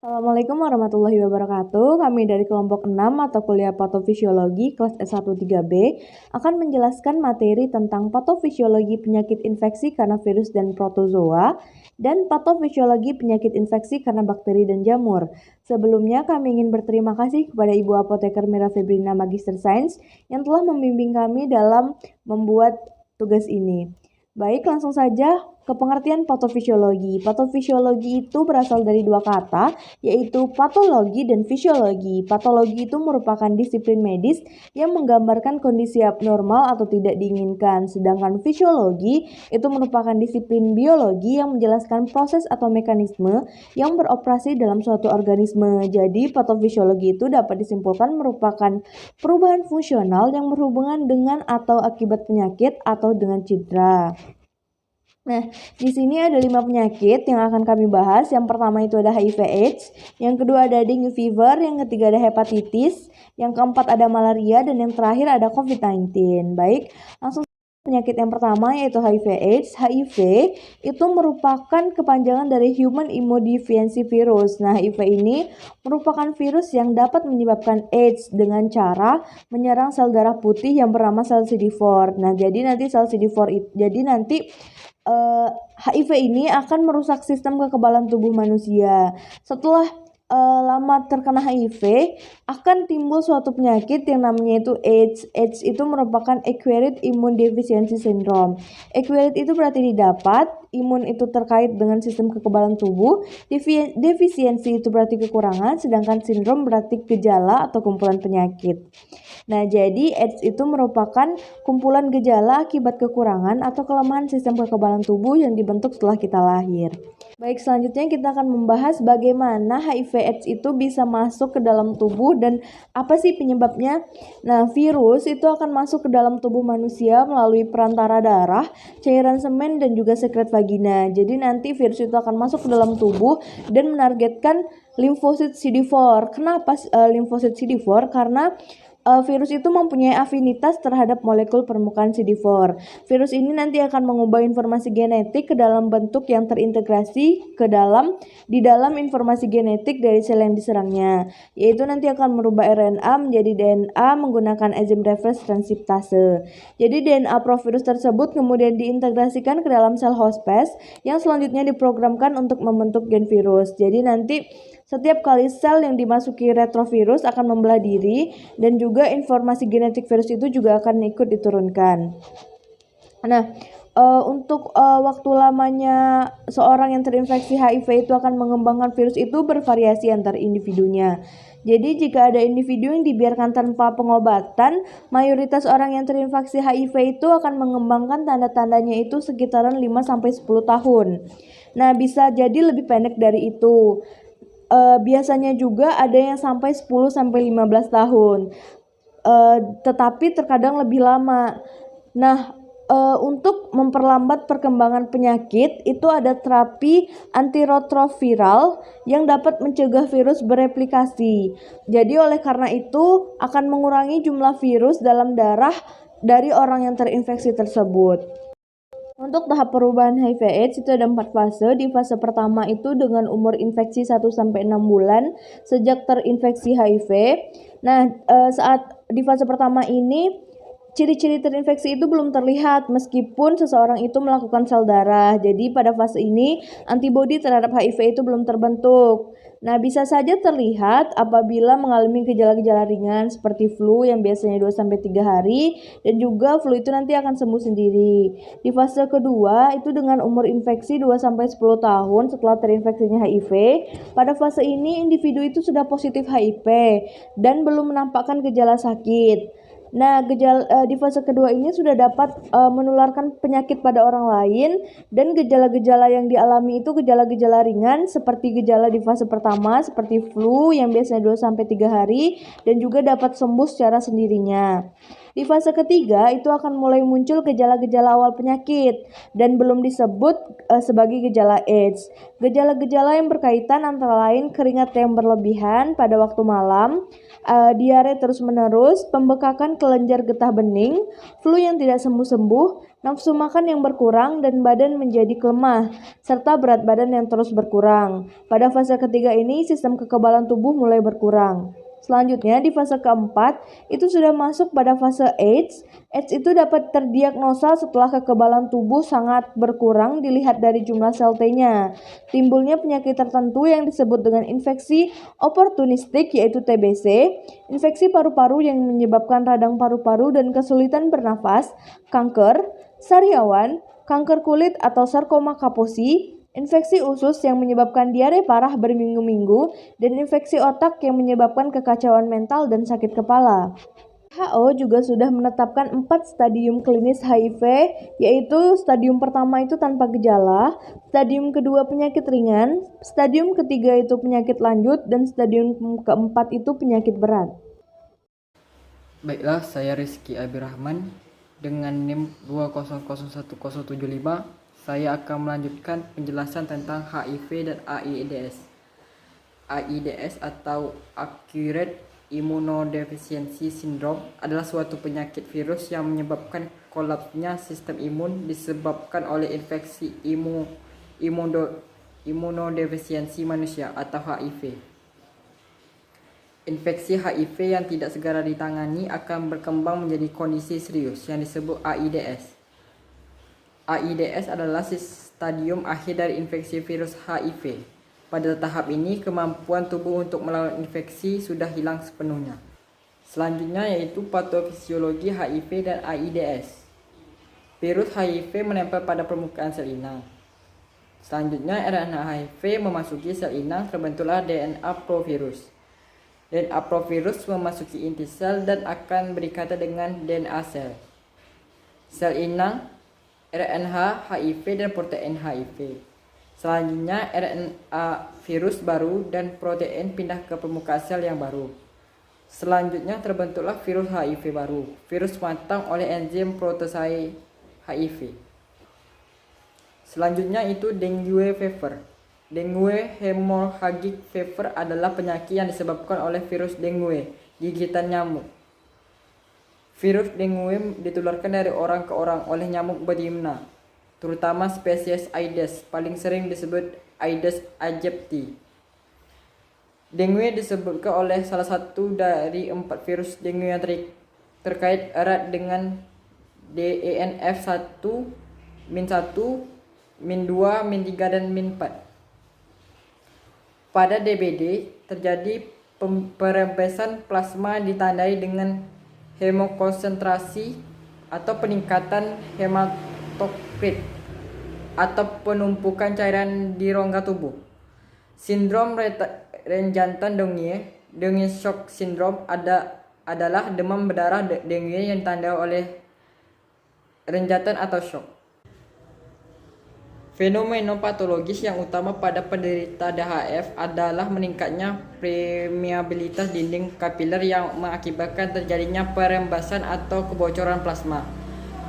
Assalamualaikum warahmatullahi wabarakatuh. Kami dari kelompok 6 mata kuliah patofisiologi kelas S1 3B akan menjelaskan materi tentang patofisiologi penyakit infeksi karena virus dan protozoa dan patofisiologi penyakit infeksi karena bakteri dan jamur. Sebelumnya kami ingin berterima kasih kepada Ibu Apoteker Mira Febrina Magister Sains yang telah membimbing kami dalam membuat tugas ini. Baik, langsung saja ke pengertian patofisiologi. Patofisiologi itu berasal dari dua kata, yaitu patologi dan fisiologi. Patologi itu merupakan disiplin medis yang menggambarkan kondisi abnormal atau tidak diinginkan. Sedangkan fisiologi itu merupakan disiplin biologi yang menjelaskan proses atau mekanisme yang beroperasi dalam suatu organisme. Jadi, patofisiologi itu dapat disimpulkan merupakan perubahan fungsional yang berhubungan dengan atau akibat penyakit atau dengan cedera. Nah, di sini ada 5 penyakit yang akan kami bahas. Yang pertama itu ada HIV/AIDS, yang kedua ada dengue fever, yang ketiga ada hepatitis, yang keempat ada malaria, dan yang terakhir ada COVID-19. Baik, langsung penyakit yang pertama yaitu HIV/AIDS. HIV itu merupakan kepanjangan dari Human Immunodeficiency Virus. Nah, HIV ini merupakan virus yang dapat menyebabkan AIDS dengan cara menyerang sel darah putih yang bernama sel CD4. Nah, jadi nanti sel CD4 HIV ini akan merusak sistem kekebalan tubuh manusia. Setelah lama terkena HIV, akan timbul suatu penyakit yang namanya itu AIDS. AIDS itu merupakan Acquired Immune Deficiency Syndrome. Acquired itu berarti didapat, imun itu terkait dengan sistem kekebalan tubuh, defisiensi itu berarti kekurangan, sedangkan sindrom berarti gejala atau kumpulan penyakit. Nah, jadi AIDS itu merupakan kumpulan gejala akibat kekurangan atau kelemahan sistem kekebalan tubuh yang dibentuk setelah kita lahir. Baik, selanjutnya kita akan membahas bagaimana HIV/AIDS itu bisa masuk ke dalam tubuh dan apa sih penyebabnya. Nah, virus itu akan masuk ke dalam tubuh manusia melalui perantara darah, cairan semen, dan juga sekret vagina. Jadi nanti virus itu akan masuk ke dalam tubuh dan menargetkan limfosit CD4. Kenapa limfosit CD4? Karena virus itu mempunyai afinitas terhadap molekul permukaan CD4. Virus ini nanti akan mengubah informasi genetik ke dalam bentuk yang terintegrasi di dalam informasi genetik dari sel yang diserangnya, yaitu nanti akan merubah RNA menjadi DNA menggunakan enzim reverse transkriptase. Jadi DNA provirus tersebut kemudian diintegrasikan ke dalam sel hospes yang selanjutnya diprogramkan untuk membentuk gen virus. Jadi nanti setiap kali sel yang dimasuki retrovirus akan membelah diri dan juga informasi genetik virus itu juga akan ikut diturunkan. Nah, untuk waktu lamanya seorang yang terinfeksi HIV itu akan mengembangkan virus itu bervariasi antar individunya. Jadi jika ada individu yang dibiarkan tanpa pengobatan, mayoritas orang yang terinfeksi HIV itu akan mengembangkan tanda-tandanya itu sekitaran 5-10 tahun. Nah, bisa jadi lebih pendek dari itu. Biasanya juga ada yang sampai 10-15 tahun, tetapi terkadang lebih lama. Nah, untuk memperlambat perkembangan penyakit itu ada terapi antiretroviral yang dapat mencegah virus bereplikasi. Jadi oleh karena itu akan mengurangi jumlah virus dalam darah dari orang yang terinfeksi tersebut. Untuk tahap perubahan HIV/AIDS itu ada 4 fase. Di fase pertama itu dengan umur infeksi 1-6 bulan sejak terinfeksi HIV. Nah, saat di fase pertama ini ciri-ciri terinfeksi itu belum terlihat meskipun seseorang itu melakukan sel darah. Jadi pada fase ini antibodi terhadap HIV itu belum terbentuk. Nah, bisa saja terlihat apabila mengalami gejala-gejala ringan seperti flu yang biasanya 2-3 hari dan juga flu itu nanti akan sembuh sendiri. Di fase kedua itu dengan umur infeksi 2-10 tahun setelah terinfeksinya HIV. Pada fase ini individu itu sudah positif HIV dan belum menampakkan gejala sakit. Nah, di fase kedua ini sudah dapat menularkan penyakit pada orang lain dan gejala-gejala yang dialami itu gejala-gejala ringan seperti gejala di fase pertama seperti flu yang biasanya 2-3 hari dan juga dapat sembuh secara sendirinya. Di fase ketiga itu akan mulai muncul gejala-gejala awal penyakit dan belum disebut sebagai gejala AIDS. Gejala-gejala yang berkaitan antara lain keringat yang berlebihan pada waktu malam, diare terus-menerus, pembekakan kelenjar getah bening, flu yang tidak sembuh-sembuh, nafsu makan yang berkurang dan badan menjadi lemah, serta berat badan yang terus berkurang. Pada fase ketiga ini sistem kekebalan tubuh mulai berkurang. Selanjutnya di fase keempat itu sudah masuk pada fase AIDS. AIDS itu dapat terdiagnosa setelah kekebalan tubuh sangat berkurang dilihat dari jumlah sel T-nya. Timbulnya penyakit tertentu yang disebut dengan infeksi oportunistik yaitu TBC, infeksi paru-paru yang menyebabkan radang paru-paru dan kesulitan bernafas, kanker, sariawan, kanker kulit atau sarkoma Kaposi, infeksi usus yang menyebabkan diare parah berminggu-minggu, dan infeksi otak yang menyebabkan kekacauan mental dan sakit kepala. WHO juga sudah menetapkan 4 stadium klinis HIV, yaitu stadium pertama itu tanpa gejala, stadium kedua penyakit ringan, stadium ketiga itu penyakit lanjut, dan stadium keempat itu penyakit berat. Baiklah, saya Rizky Abirrahman dengan NIM 2001075. Saya akan melanjutkan penjelasan tentang HIV dan AIDS. AIDS atau Acquired Immunodeficiency Syndrome adalah suatu penyakit virus yang menyebabkan kolapsnya sistem imun disebabkan oleh infeksi imunodefisiensi manusia atau HIV. Infeksi HIV yang tidak segera ditangani akan berkembang menjadi kondisi serius yang disebut AIDS. AIDS adalah stadium akhir dari infeksi virus HIV. Pada tahap ini, kemampuan tubuh untuk melawan infeksi sudah hilang sepenuhnya. Selanjutnya yaitu patofisiologi HIV dan AIDS. Virus HIV menempel pada permukaan sel inang. Selanjutnya RNA HIV memasuki sel inang, terbentuklah DNA provirus. DNA provirus memasuki inti sel dan akan berikatan dengan DNA sel. Sel inang, RNA HIV dan protein HIV. Selanjutnya RNA virus baru dan protein pindah ke permukaan sel yang baru. Selanjutnya terbentuklah virus HIV baru. Virus matang oleh enzim protase HIV. Selanjutnya itu dengue fever. Dengue hemorrhagic fever adalah penyakit yang disebabkan oleh virus dengue, gigitan nyamuk. Virus dengue ditularkan dari orang ke orang oleh nyamuk betina, terutama spesies Aedes, paling sering disebut Aedes aegypti. Dengue disebabkan oleh salah satu dari 4 virus dengue yang terkait erat dengan DENF1, Min1, Min2, Min3, dan Min4. Pada DBD terjadi perempesan plasma ditandai dengan hemokonsentrasi atau peningkatan hematokrit atau penumpukan cairan di rongga tubuh. Sindrom renjatan dengue shock syndrome adalah demam berdarah dengue yang ditandai oleh renjatan atau shock. Fenomena patologis yang utama pada penderita DHF adalah meningkatnya permeabilitas dinding kapiler yang mengakibatkan terjadinya perembasan atau kebocoran plasma.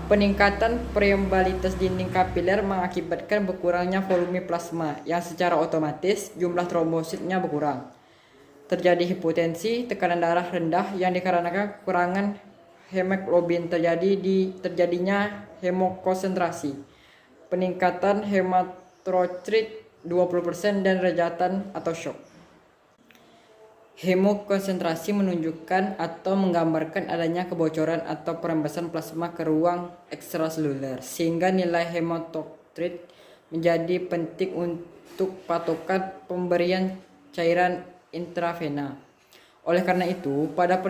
Peningkatan permeabilitas dinding kapiler mengakibatkan berkurangnya volume plasma yang secara otomatis jumlah trombositnya berkurang. Terjadi hipotensi, tekanan darah rendah yang dikarenakan kekurangan hemoglobin, terjadinya hemokonsentrasi, peningkatan hematokrit 20% dan rejatan atau shock. Hemokonsentrasi menunjukkan atau menggambarkan adanya kebocoran atau perembasan plasma ke ruang ekstraseluler, sehingga nilai hematokrit menjadi penting untuk patokan pemberian cairan intravena. Oleh karena itu, pada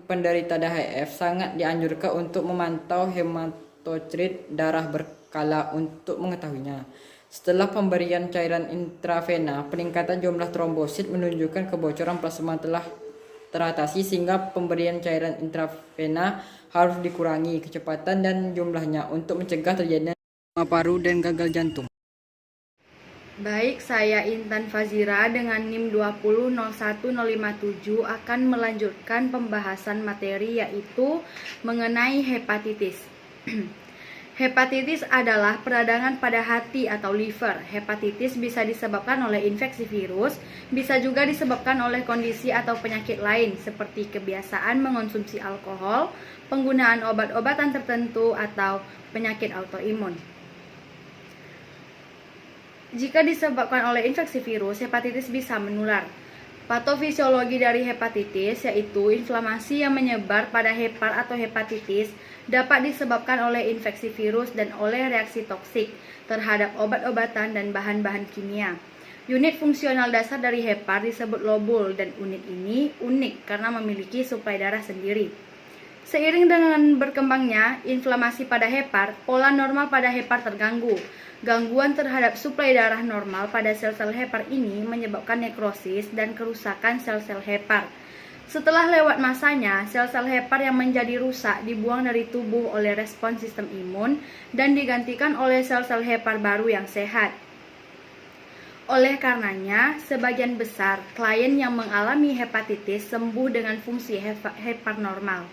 penderita DHF sangat dianjurkan untuk memantau hematokrit darah berkala untuk mengetahuinya. Setelah pemberian cairan intravena, peningkatan jumlah trombosit menunjukkan kebocoran plasma telah teratasi, sehingga pemberian cairan intravena harus dikurangi kecepatan dan jumlahnya untuk mencegah terjadinya edema paru dan gagal jantung. Baik, saya Intan Fazira dengan NIM 2001057 akan melanjutkan pembahasan materi yaitu mengenai hepatitis. Hepatitis adalah peradangan pada hati atau liver. Hepatitis bisa disebabkan oleh infeksi virus, bisa juga disebabkan oleh kondisi atau penyakit lain seperti kebiasaan mengonsumsi alkohol, penggunaan obat-obatan tertentu, atau penyakit autoimun. Jika disebabkan oleh infeksi virus, hepatitis bisa menular. Patofisiologi dari hepatitis yaitu inflamasi yang menyebar pada hepar atau hepatitis dapat disebabkan oleh infeksi virus dan oleh reaksi toksik terhadap obat-obatan dan bahan-bahan kimia. Unit fungsional dasar dari hepar disebut lobul dan unit ini unik karena memiliki suplai darah sendiri. Seiring dengan berkembangnya inflamasi pada hepar, pola normal pada hepar terganggu. Gangguan terhadap suplai darah normal pada sel-sel hepar ini menyebabkan nekrosis dan kerusakan sel-sel hepar. Setelah lewat masanya, sel-sel hepar yang menjadi rusak dibuang dari tubuh oleh respons sistem imun dan digantikan oleh sel-sel hepar baru yang sehat. Oleh karenanya, sebagian besar klien yang mengalami hepatitis sembuh dengan fungsi hepar normal.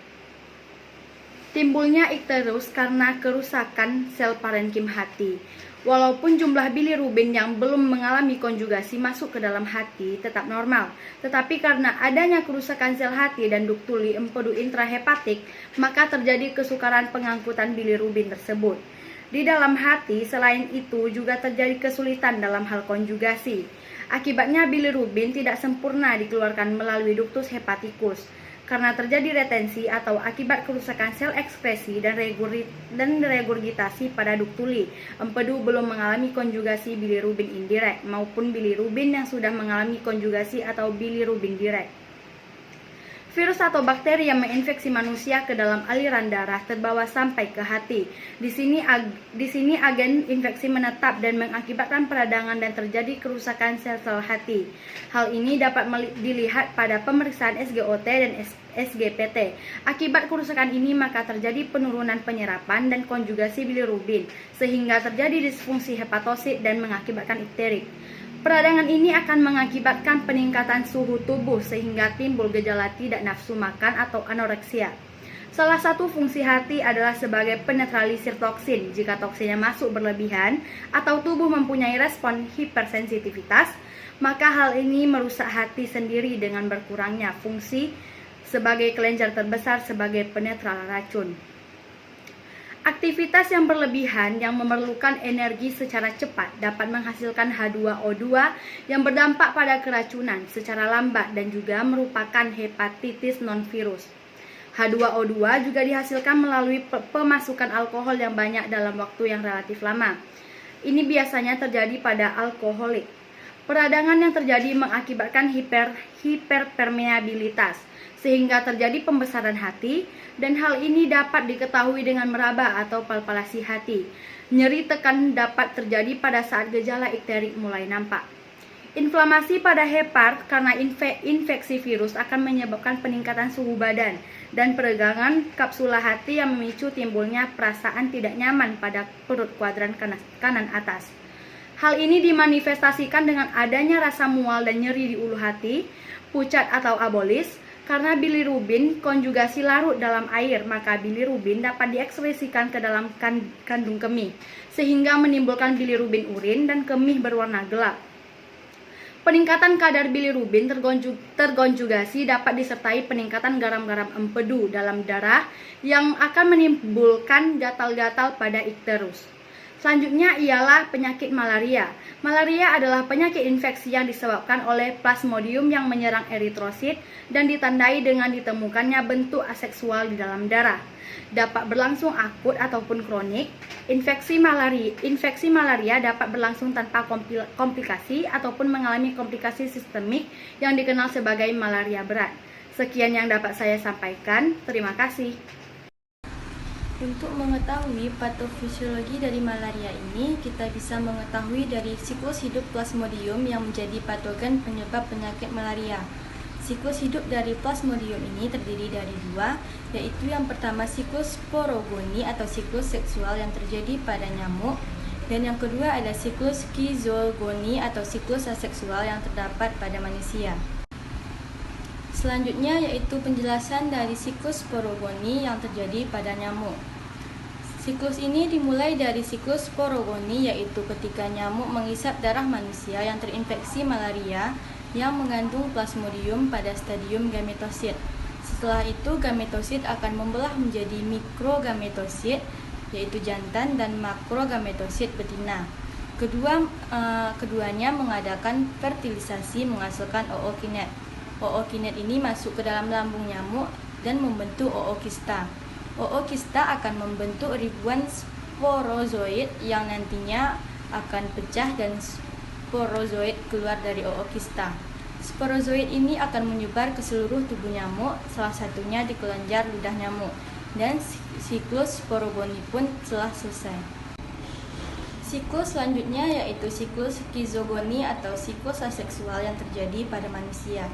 Timbulnya ikterus karena kerusakan sel parenkim hati. Walaupun jumlah bilirubin yang belum mengalami konjugasi masuk ke dalam hati tetap normal, tetapi karena adanya kerusakan sel hati dan duktuli empedu intrahepatik, maka terjadi kesukaran pengangkutan bilirubin tersebut. Di dalam hati, selain itu juga terjadi kesulitan dalam hal konjugasi. Akibatnya bilirubin tidak sempurna dikeluarkan melalui ductus hepaticus. Karena terjadi retensi atau akibat kerusakan sel ekskresi dan regurgitasi pada duktuli, empedu belum mengalami konjugasi bilirubin indirek maupun bilirubin yang sudah mengalami konjugasi atau bilirubin direk. Virus atau bakteri yang menginfeksi manusia ke dalam aliran darah terbawa sampai ke hati. Di sini agen infeksi menetap dan mengakibatkan peradangan dan terjadi kerusakan sel-sel hati. Hal ini dapat dilihat pada pemeriksaan SGOT dan SGPT. Akibat kerusakan ini maka terjadi penurunan penyerapan dan konjugasi bilirubin sehingga terjadi disfungsi hepatosit dan mengakibatkan ikterik. Peradangan ini akan mengakibatkan peningkatan suhu tubuh sehingga timbul gejala tidak nafsu makan atau anoreksia. Salah satu fungsi hati adalah sebagai penetralisir toksin. Jika toksinnya masuk berlebihan atau tubuh mempunyai respon hipersensitivitas, maka hal ini merusak hati sendiri dengan berkurangnya fungsi sebagai kelenjar terbesar sebagai penetral racun. Aktivitas yang berlebihan yang memerlukan energi secara cepat dapat menghasilkan H2O2 yang berdampak pada keracunan secara lambat dan juga merupakan hepatitis non-virus. H2O2 juga dihasilkan melalui pemasukan alkohol yang banyak dalam waktu yang relatif lama. Ini biasanya terjadi pada alkoholik. Peradangan yang terjadi mengakibatkan hiperpermeabilitas, sehingga terjadi pembesaran hati, dan hal ini dapat diketahui dengan meraba atau palpasi hati. Nyeri tekan dapat terjadi pada saat gejala ikterik mulai nampak. Inflamasi pada hepar karena infeksi virus akan menyebabkan peningkatan suhu badan dan peregangan kapsula hati yang memicu timbulnya perasaan tidak nyaman pada perut kuadran kanan atas. Hal ini dimanifestasikan dengan adanya rasa mual dan nyeri di ulu hati, pucat atau abolis. Karena bilirubin konjugasi larut dalam air, maka bilirubin dapat diekspresikan ke dalam kandung kemih, sehingga menimbulkan bilirubin urin dan kemih berwarna gelap. Peningkatan kadar bilirubin terkonjugasi dapat disertai peningkatan garam-garam empedu dalam darah yang akan menimbulkan gatal-gatal pada ikterus. Selanjutnya ialah penyakit malaria. Malaria adalah penyakit infeksi yang disebabkan oleh plasmodium yang menyerang eritrosit dan ditandai dengan ditemukannya bentuk aseksual di dalam darah. Dapat berlangsung akut ataupun kronik. Infeksi malaria dapat berlangsung tanpa komplikasi ataupun mengalami komplikasi sistemik yang dikenal sebagai malaria berat. Sekian yang dapat saya sampaikan. Terima kasih. Untuk mengetahui patofisiologi dari malaria ini, kita bisa mengetahui dari siklus hidup Plasmodium yang menjadi patogen penyebab penyakit malaria. Siklus hidup dari Plasmodium ini terdiri dari dua, yaitu yang pertama siklus sporogoni atau siklus seksual yang terjadi pada nyamuk. Dan yang kedua ada siklus skizogoni atau siklus aseksual yang terdapat pada manusia. Selanjutnya yaitu penjelasan dari siklus sporogoni yang terjadi pada nyamuk. Siklus ini dimulai dari siklus sporogoni, yaitu ketika nyamuk menghisap darah manusia yang terinfeksi malaria yang mengandung plasmodium pada stadium gametosit. Setelah itu gametosit akan membelah menjadi mikrogametosit, yaitu jantan, dan makrogametosit betina. Keduanya mengadakan fertilisasi menghasilkan ookinet. Ookinet ini masuk ke dalam lambung nyamuk dan membentuk ookista. Ookista akan membentuk ribuan sporozoid yang nantinya akan pecah dan sporozoid keluar dari ookista. Sporozoid ini akan menyebar ke seluruh tubuh nyamuk, salah satunya di kelenjar ludah nyamuk, dan siklus sporogoni pun telah selesai. Siklus selanjutnya yaitu siklus skizogoni atau siklus aseksual yang terjadi pada manusia.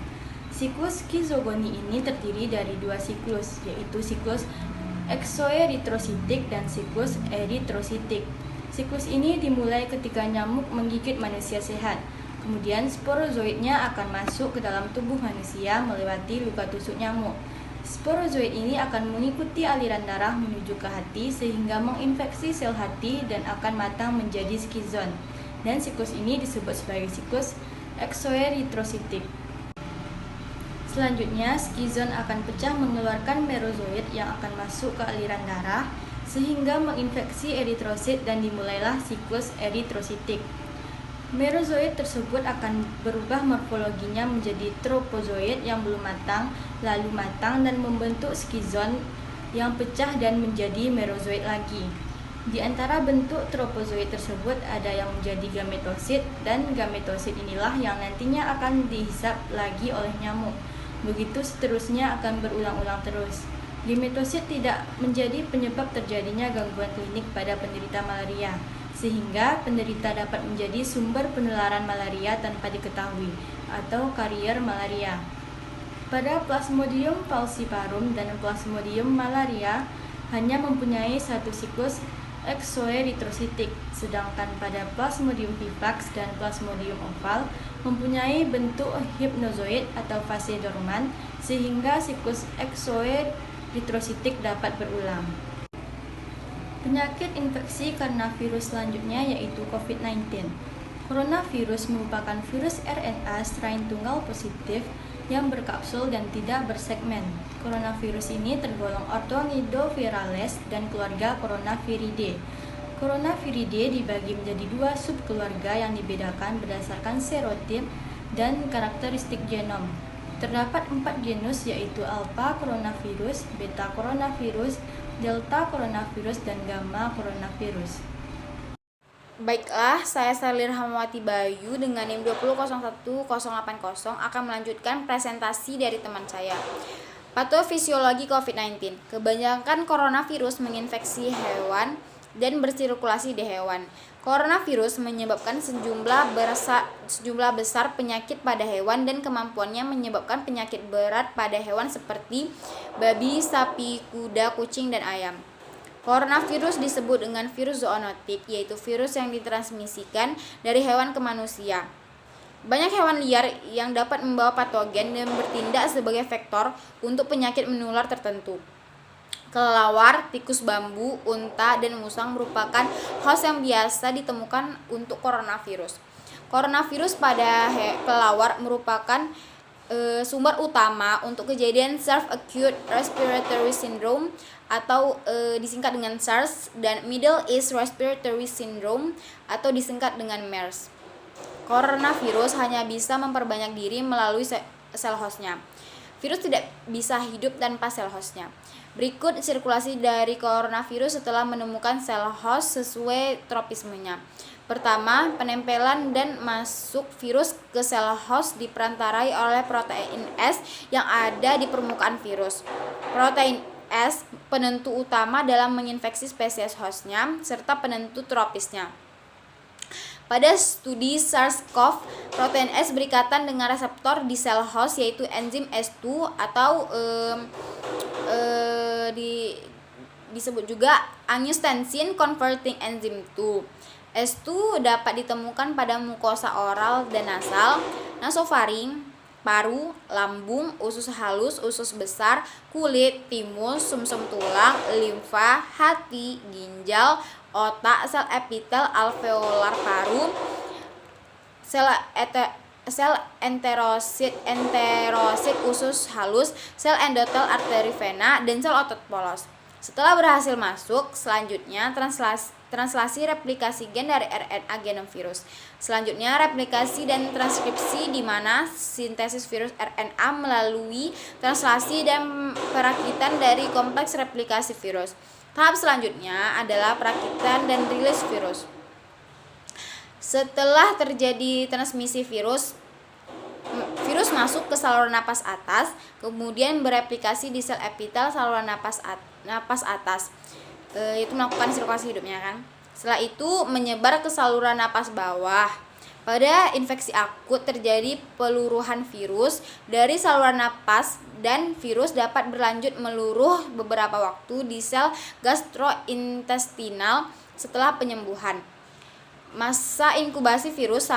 Siklus skizogoni ini terdiri dari dua siklus, yaitu siklus eksoeritrositik dan siklus eritrositik. Siklus ini dimulai ketika nyamuk menggigit manusia sehat. Kemudian sporozoidnya akan masuk ke dalam tubuh manusia melewati luka tusuk nyamuk. Sporozoid ini akan mengikuti aliran darah menuju ke hati sehingga menginfeksi sel hati dan akan matang menjadi skizon. Dan siklus ini disebut sebagai siklus eksoeritrositik. Selanjutnya, skizon akan pecah mengeluarkan merozoid yang akan masuk ke aliran darah sehingga menginfeksi eritrosit dan dimulailah siklus eritrositik. Merozoid tersebut akan berubah morfologinya menjadi tropozoid yang belum matang, lalu matang dan membentuk skizon yang pecah dan menjadi merozoid lagi. Di antara bentuk tropozoid tersebut ada yang menjadi gametosit, dan gametosit inilah yang nantinya akan dihisap lagi oleh nyamuk. Begitu seterusnya akan berulang-ulang terus. Gametosit tidak menjadi penyebab terjadinya gangguan klinik pada penderita malaria, sehingga penderita dapat menjadi sumber penularan malaria tanpa diketahui atau karier malaria. Pada Plasmodium falciparum dan Plasmodium malaria hanya mempunyai satu siklus eksoeritrositik, sedangkan pada Plasmodium vivax dan Plasmodium oval mempunyai bentuk hipnozoid atau fase dorman, sehingga siklus eksoeritrositik dapat berulang. Penyakit infeksi karena virus selanjutnya yaitu COVID-19. Coronavirus merupakan virus RNA strain tunggal positif yang berkapsul dan tidak bersegmen. Coronavirus ini tergolong Orthonidovirales dan keluarga Coronaviridae. Coronaviridae dibagi menjadi dua subkeluarga yang dibedakan berdasarkan serotip dan karakteristik genom. Terdapat 4 genus yaitu alpha coronavirus, beta coronavirus, delta coronavirus, dan gamma coronavirus. Baiklah, saya Starlir Hamawati Bayu dengan NIM 2001080 akan melanjutkan presentasi dari teman saya. Patofisiologi COVID-19. Kebanyakan coronavirus menginfeksi hewan dan bersirkulasi di hewan. Coronavirus menyebabkan sejumlah besar penyakit pada hewan dan kemampuannya menyebabkan penyakit berat pada hewan seperti babi, sapi, kuda, kucing, dan ayam. Coronavirus disebut dengan virus zoonotik, yaitu virus yang ditransmisikan dari hewan ke manusia. Banyak hewan liar yang dapat membawa patogen dan bertindak sebagai vektor untuk penyakit menular tertentu. Kelelawar, tikus bambu, unta, dan musang merupakan host yang biasa ditemukan untuk coronavirus. Coronavirus pada kelelawar merupakan sumber utama untuk kejadian SARS Acute Respiratory Syndrome atau disingkat dengan SARS, dan Middle East Respiratory Syndrome atau disingkat dengan MERS. Coronavirus hanya bisa memperbanyak diri melalui sel hostnya. Virus tidak bisa hidup tanpa sel hostnya. Berikut sirkulasi dari coronavirus setelah menemukan sel host sesuai tropismenya. Pertama, penempelan dan masuk virus ke sel host diperantarai oleh protein S yang ada di permukaan virus. Protein S penentu utama dalam menginfeksi spesies hostnya serta penentu tropisnya. Pada studi SARS-CoV, protein S berikatan dengan reseptor di sel host yaitu enzim S2 atau disebut juga angiotensin converting enzyme 2. S2 dapat ditemukan pada mukosa oral dan nasal, nasofaring, paru, lambung, usus halus, usus besar, kulit, timus, sumsum tulang, limfa, hati, ginjal, otak, sel epitel alveolar paru, sel enterosit usus halus, sel endotel arteri vena, dan sel otot polos. Setelah berhasil masuk, selanjutnya translasi replikasi gen dari RNA genom virus. Selanjutnya replikasi dan transkripsi, di mana sintesis virus RNA melalui translasi dan perakitan dari kompleks replikasi virus. Tahap selanjutnya adalah perakitan dan rilis virus. Setelah terjadi transmisi virus masuk ke saluran napas atas, kemudian bereplikasi di sel epitel saluran napas atas. Itu melakukan sirkulasi hidupnya kan. Setelah itu menyebar ke saluran napas bawah. Pada infeksi akut terjadi peluruhan virus dari saluran napas, dan virus dapat berlanjut meluruh beberapa waktu di sel gastrointestinal setelah penyembuhan. Masa inkubasi virus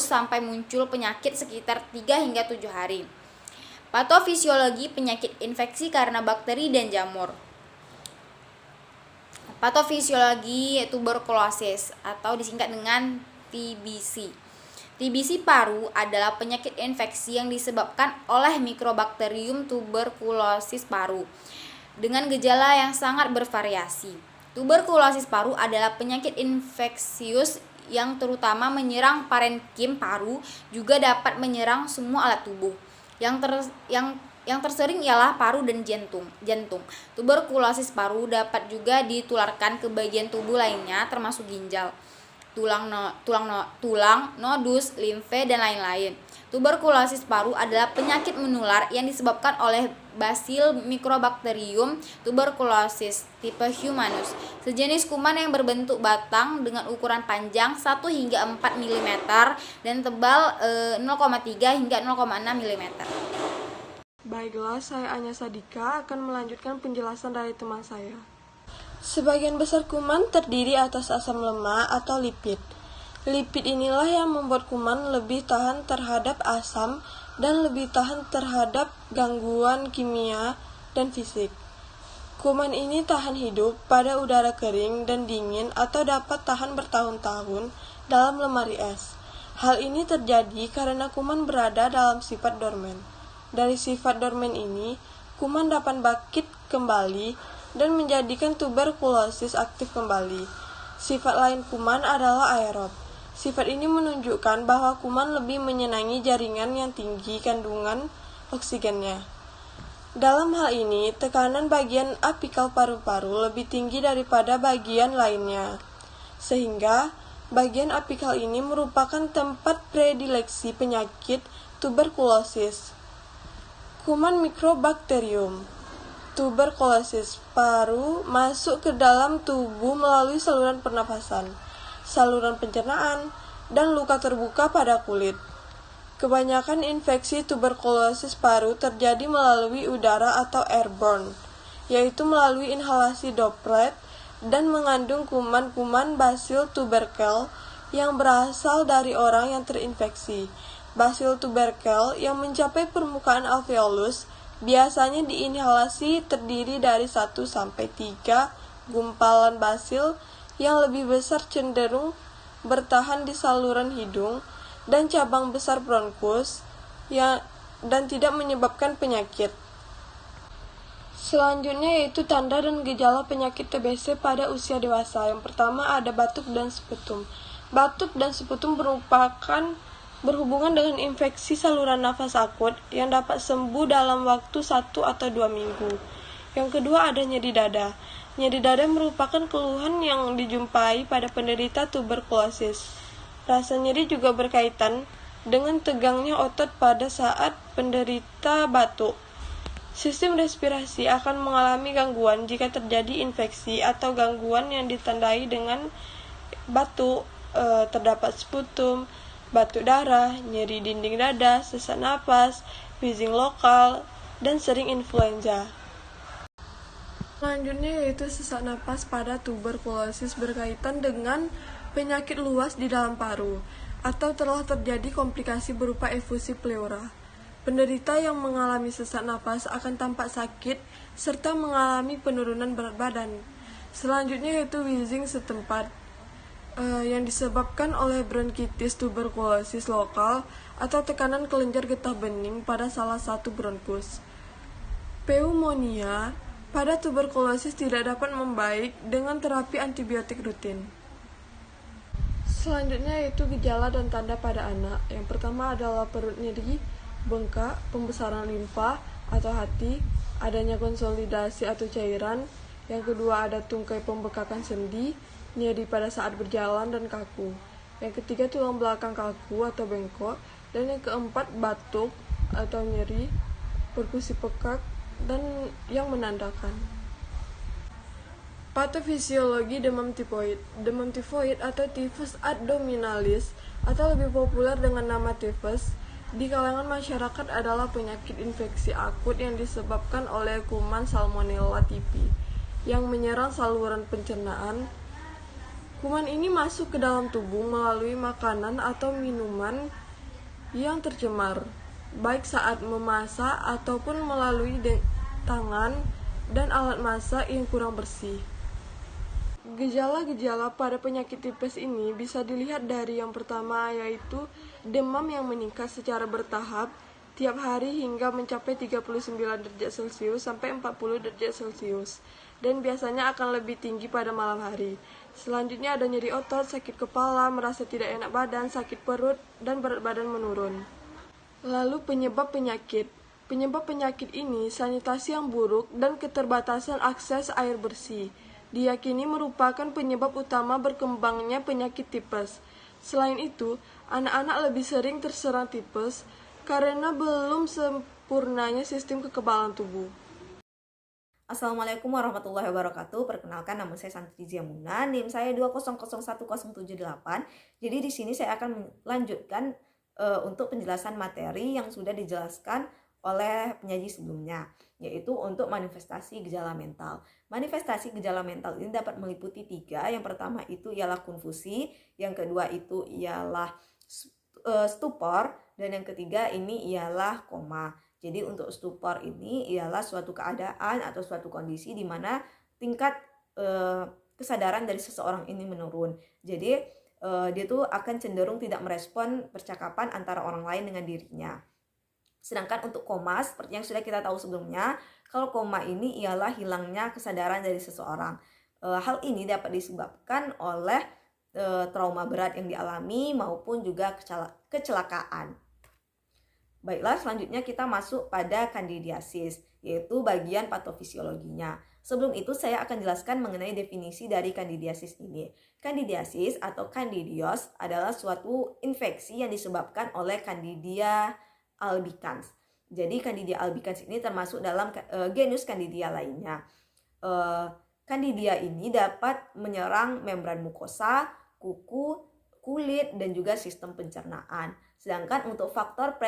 sampai muncul penyakit sekitar 3 hingga 7 hari. Patofisiologi penyakit infeksi karena bakteri dan jamur. Patofisiologi tuberkulosis atau disingkat dengan TBC. TBC paru adalah penyakit infeksi yang disebabkan oleh Mycobacterium tuberculosis paru dengan gejala yang sangat bervariasi. Tuberkulosis paru adalah penyakit infeksius yang terutama menyerang parenkim paru, juga dapat menyerang semua alat tubuh. Yang tersering ialah paru dan jantung. Tuberkulosis paru dapat juga ditularkan ke bagian tubuh lainnya termasuk ginjal, tulang, nodus, limfe, dan lain-lain. Tuberkulosis paru adalah penyakit menular yang disebabkan oleh Bacillus Mycobacterium tuberculosis tipe Humanus, sejenis kuman yang berbentuk batang dengan ukuran panjang 1 hingga 4 mm dan tebal 0,3 hingga 0,6 mm. Baiklah, saya Anya Sadika akan melanjutkan penjelasan dari teman saya. Sebagian besar kuman terdiri atas asam lemak atau lipid. Lipid inilah yang membuat kuman lebih tahan terhadap asam dan lebih tahan terhadap gangguan kimia dan fisik. Kuman ini tahan hidup pada udara kering dan dingin atau dapat tahan bertahun-tahun dalam lemari es. Hal ini terjadi karena kuman berada dalam sifat dorman. Dari sifat dorman ini, kuman dapat bangkit kembali dan menjadikan tuberkulosis aktif kembali. Sifat lain kuman adalah aerob. Sifat ini menunjukkan bahwa kuman lebih menyenangi jaringan yang tinggi kandungan oksigennya. Dalam hal ini, tekanan bagian apikal paru-paru lebih tinggi daripada bagian lainnya, sehingga bagian apikal ini merupakan tempat predileksi penyakit tuberkulosis. Kuman Mycobacterium tuberculosis paru masuk ke dalam tubuh melalui saluran pernafasan, saluran pencernaan, dan luka terbuka pada kulit. Kebanyakan infeksi tuberkulosis paru terjadi melalui udara atau airborne, yaitu melalui inhalasi droplet dan mengandung kuman-kuman Bacillus tubercle yang berasal dari orang yang terinfeksi. Bacillus tubercle yang mencapai permukaan alveolus biasanya diinhalasi terdiri dari 1-3 gumpalan basil yang lebih besar cenderung bertahan di saluran hidung dan cabang besar bronkus dan tidak menyebabkan penyakit. Selanjutnya yaitu tanda dan gejala penyakit TBC pada usia dewasa. Yang pertama ada batuk dan sputum. Batuk dan sputum berhubungan dengan infeksi saluran nafas akut yang dapat sembuh dalam waktu 1 atau 2 minggu. Yang kedua ada nyeri dada. Nyeri dada merupakan keluhan yang dijumpai pada penderita tuberkulosis. Rasa nyeri juga berkaitan dengan tegangnya otot pada saat penderita batuk. Sistem respirasi akan mengalami gangguan jika terjadi infeksi atau gangguan yang ditandai dengan batuk, terdapat sputum, batuk darah, nyeri dinding dada, sesak napas, wheezing lokal, dan sering influenza. Selanjutnya yaitu sesak napas pada tuberkulosis berkaitan dengan penyakit luas di dalam paru atau telah terjadi komplikasi berupa efusi pleura. Penderita yang mengalami sesak napas akan tampak sakit serta mengalami penurunan berat badan. Selanjutnya yaitu wheezing setempat yang disebabkan oleh bronkitis tuberkulosis lokal atau tekanan kelenjar getah bening pada salah satu bronkus. Pneumonia pada tuberkulosis tidak dapat membaik dengan terapi antibiotik rutin. Selanjutnya yaitu gejala dan tanda pada anak. Yang pertama adalah perut nyeri, bengkak, pembesaran limfa atau hati, adanya konsolidasi atau cairan. Yang kedua ada tungkai pembekakan sendi, nyeri pada saat berjalan dan kaku. Yang ketiga tulang belakang kaku atau bengkok. Dan yang keempat batuk atau nyeri, perkusi pekak, dan yang menandakan. Patofisiologi demam tifoid. Demam tifoid atau tifus abdominalis atau lebih populer dengan nama tifus di kalangan masyarakat adalah penyakit infeksi akut yang disebabkan oleh kuman Salmonella typhi yang menyerang saluran pencernaan. Kuman ini masuk ke dalam tubuh melalui makanan atau minuman yang tercemar, baik saat memasak ataupun melalui tangan dan alat masak yang kurang bersih. Gejala-gejala pada penyakit tipes ini bisa dilihat dari yang pertama yaitu demam yang meningkat secara bertahap tiap hari hingga mencapai 39 derajat Celcius sampai 40 derajat Celcius dan biasanya akan lebih tinggi pada malam hari. Selanjutnya ada nyeri otot, sakit kepala, merasa tidak enak badan, sakit perut, dan berat badan menurun. Lalu penyebab penyakit. Penyebab penyakit ini sanitasi yang buruk dan keterbatasan akses air bersih. Diyakini merupakan penyebab utama berkembangnya penyakit tipes. Selain itu, anak-anak lebih sering terserang tipes karena belum sempurnanya sistem kekebalan tubuh. Assalamualaikum warahmatullahi wabarakatuh. Perkenalkan, nama saya Santi Ziamuna, NIM saya 2001078. Jadi di sini saya akan melanjutkan untuk penjelasan materi yang sudah dijelaskan oleh penyaji sebelumnya, yaitu untuk manifestasi gejala mental. Manifestasi gejala mental ini dapat meliputi 3. Yang pertama itu ialah konfusi, yang kedua itu ialah stupor, dan yang ketiga ini ialah koma. Jadi untuk stupor ini ialah suatu keadaan atau suatu kondisi di mana tingkat kesadaran dari seseorang ini menurun. Jadi dia tuh akan cenderung tidak merespon percakapan antara orang lain dengan dirinya. Sedangkan untuk koma, seperti yang sudah kita tahu sebelumnya, kalau koma ini ialah hilangnya kesadaran dari seseorang. Hal ini dapat disebabkan oleh trauma berat yang dialami maupun juga kecelakaan. Baiklah, selanjutnya kita masuk pada kandidiasis, yaitu bagian patofisiologinya. Sebelum itu saya akan jelaskan mengenai definisi dari kandidiasis ini. Kandidiasis atau kandidios adalah suatu infeksi yang disebabkan oleh Candida albicans. Jadi Candida albicans ini termasuk dalam genus Candidia lainnya. Candida ini dapat menyerang membran mukosa, kuku, kulit, dan juga sistem pencernaan. Sedangkan untuk faktor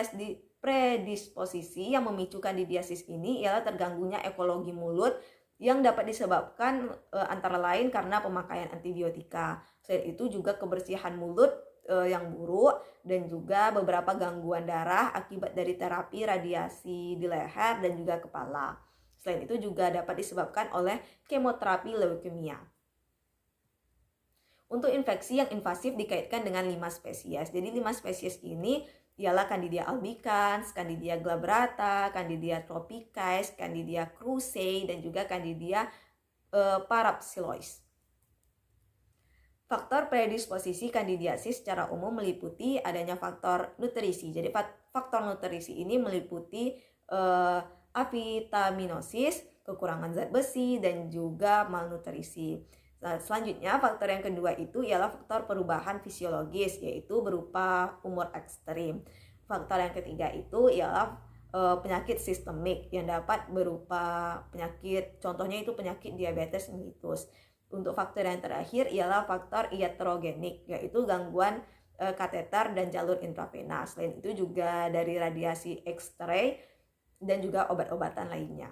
predisposisi yang memicu kandidiasis ini ialah terganggunya ekologi mulut yang dapat disebabkan antara lain karena pemakaian antibiotika. Selain itu juga kebersihan mulut yang buruk dan juga beberapa gangguan darah akibat dari terapi radiasi di leher dan juga kepala. Selain itu juga dapat disebabkan oleh kemoterapi leukemia. Untuk infeksi yang invasif dikaitkan dengan 5 spesies. Jadi 5 spesies ini ialah Candida albicans, Candida glabrata, Candida tropicais, Candida krusei, dan juga Candida parapsilois. Faktor predisposisi kandidiasis secara umum meliputi adanya faktor nutrisi. Jadi faktor nutrisi ini meliputi avitaminosis, kekurangan zat besi, dan juga malnutrisi. Nah, selanjutnya faktor yang kedua itu ialah faktor perubahan fisiologis, yaitu berupa umur ekstrim. Faktor yang ketiga itu ialah penyakit sistemik yang dapat berupa penyakit, contohnya itu penyakit diabetes mellitus. Untuk faktor yang terakhir ialah faktor iatrogenik, yaitu gangguan kateter dan jalur intravena. Selain itu juga dari radiasi X-ray dan juga obat-obatan lainnya.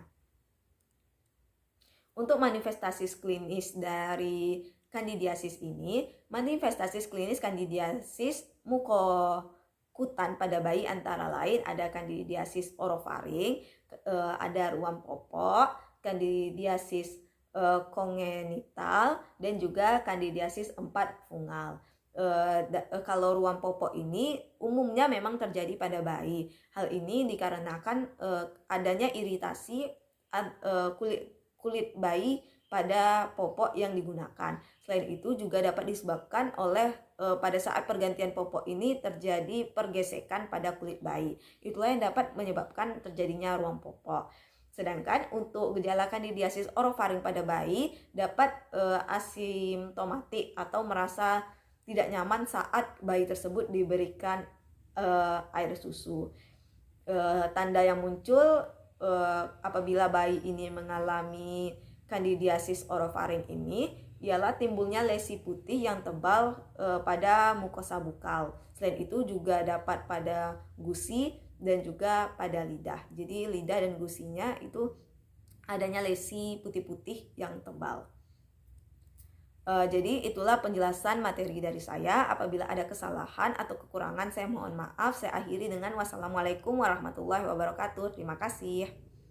Untuk manifestasi klinis dari kandidiasis ini, manifestasi klinis kandidiasis mukokutan pada bayi antara lain ada kandidiasis orofaring, ada ruam popok, kandidiasis kongenital, dan juga kandidiasis 4 fungal. Kalau ruam popok ini umumnya memang terjadi pada bayi. Hal ini dikarenakan adanya iritasi kulit bayi pada popok yang digunakan. Selain itu juga dapat disebabkan oleh pada saat pergantian popok ini terjadi pergesekan pada kulit bayi. Itulah yang dapat menyebabkan terjadinya ruam popok. Sedangkan untuk gejala kandidiasis orofaring pada bayi dapat asimptomatik atau merasa tidak nyaman saat bayi tersebut diberikan air susu. Tanda yang muncul apabila bayi ini mengalami kandidiasis orofaring ini ialah timbulnya lesi putih yang tebal pada mukosa bukal. Selain itu juga dapat pada gusi dan juga pada lidah. Jadi lidah dan gusinya itu adanya lesi putih-putih yang tebal. Jadi itulah penjelasan materi dari saya. Apabila ada kesalahan atau kekurangan saya mohon maaf. Saya akhiri dengan wassalamualaikum warahmatullahi wabarakatuh. Terima kasih.